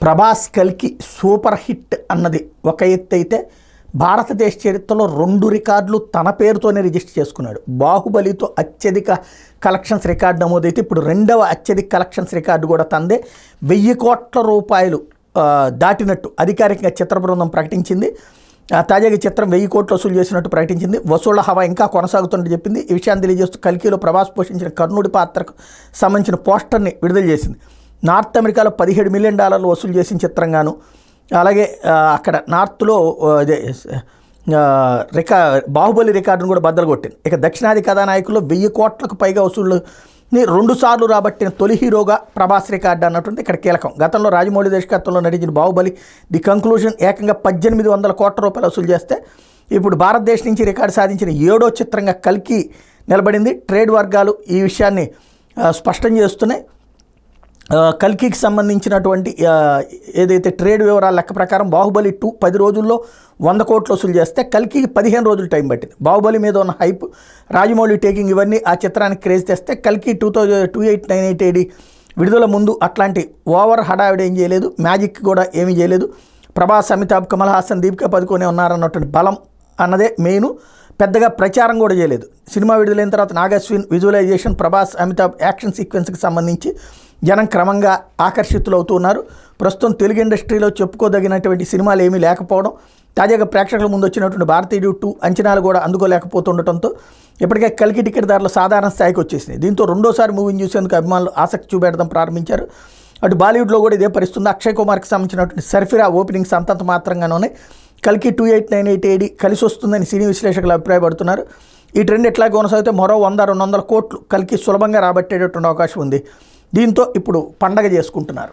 ప్రభాస్ కల్కి super hit అన్నది ఒక ఎత్తు అయితే, భారతదేశ చరిత్రలో 2 రికార్డులు తన పేరుతోనే రిజిస్టర్ చేసుకున్నాడు. బాహుబలితో అత్యధిక కలెక్షన్స్ రికార్డు నమోదైతే ఇప్పుడు 2వ అత్యధిక కలెక్షన్స్ రికార్డు కూడా తందే. 1000 కోట్ల రూపాయలు దాటినట్టు అధికారికంగా చిత్ర బృందం ప్రకటించింది. తాజాగా చిత్రం 1000 కోట్లు వసూలు చేసినట్టు ప్రకటించింది. వసూళ్ల హవా ఇంకా కొనసాగుతుందని చెప్పింది. ఈ విషయాన్ని తెలియజేస్తూ కల్కిలో ప్రభాస్ పోషించిన కర్ణుడి పాత్రకు సంబంధించిన పోస్టర్ని విడుదల చేసింది. నార్త్ అమెరికాలో $17 మిలియన్ వసూలు చేసిన చిత్రంగాను, అలాగే అక్కడ నార్త్లో బాహుబలి రికార్డును కూడా బద్దలు కొట్టింది. ఇక దక్షిణాది కథానాయకుల్లో 1000 కోట్లకు పైగా వసూళ్ళని 2 సార్లు రాబట్టిన తొలి హీరోగా ప్రభాస్ రికార్డు అన్నటువంటి ఇక్కడ కీలకం. గతంలో రాజమౌళి దర్శకత్వంలో నటించిన బాహుబలి ది కంక్లూజన్ ఏకంగా 1800 కోట్ల రూపాయలు వసూలు చేస్తే, ఇప్పుడు భారతదేశం నుంచి రికార్డు సాధించిన 7వ చిత్రంగా కల్కి నిలబడింది. ట్రేడ్ వర్గాలు ఈ విషయాన్ని స్పష్టం చేస్తున్నాయి. కల్కికి సంబంధించినటువంటి ఏదైతే ట్రేడ్ వివరాల లెక్క ప్రకారం బాహుబలి 2 10 రోజుల్లో 100 కోట్లు వసూలు చేస్తే, కల్కికి 15 రోజులు టైం పట్టింది. బాహుబలి మీద ఉన్న హైప్, రాజమౌళి టేకింగ్ ఇవన్నీ ఆ చిత్రానికి క్రేజ్ తెస్తే, కల్కి 2898 AD విడుదల ముందు అట్లాంటి ఓవర్ హడావిడి ఏం చేయలేదు, మ్యాజిక్ కూడా ఏమీ చేయలేదు. ప్రభాస్, అమితాబ్, కమల్ హాసన్, దీపికా పదుకొనే ఉన్నారన్నటువంటి బలం అన్నదే మెయిన్. పెద్దగా ప్రచారం కూడా చేయలేదు. సినిమా విడుదలైన తర్వాత నాగశ్విన్ విజువలైజేషన్, ప్రభాస్, అమితాబ్ యాక్షన్ సీక్వెన్స్కి సంబంధించి జనం క్రమంగా ఆకర్షితులవుతూ ఉన్నారు. ప్రస్తుతం తెలుగు ఇండస్ట్రీలో చెప్పుకోదగినటువంటి సినిమాలు ఏమీ లేకపోవడం, తాజాగా ప్రేక్షకుల ముందు వచ్చినటువంటి భారతీయుడు 2 అంచనాలు కూడా అందుకోలేకపోతుండటంతో ఇప్పటికే కల్కి టికెట్ ధరలు సాధారణ స్థాయికి వచ్చేసింది. దీంతో రెండోసారి మూవీని చూసేందుకు అభిమానులు ఆసక్తి చూపెట్టడం ప్రారంభించారు. అటు బాలీవుడ్లో కూడా ఇదే పరిస్థితుంది. అక్షయ్ కుమార్కి సంబంధించినటువంటి సర్ఫిరా ఓపెనింగ్స్ అంతంత మాత్రంగానే కల్కి 2898 AD కలిసి వస్తుందని సినీ విశ్లేషకులు అభిప్రాయపడుతున్నారు. ఈ ట్రెండ్ ఎట్లాగే కొనసాగితే మరో 100-200 కోట్లు కల్కి సులభంగా రాబట్టేటటువంటి అవకాశం ఉంది. దీంతో ఇప్పుడు పండగ చేసుకుంటున్నారు.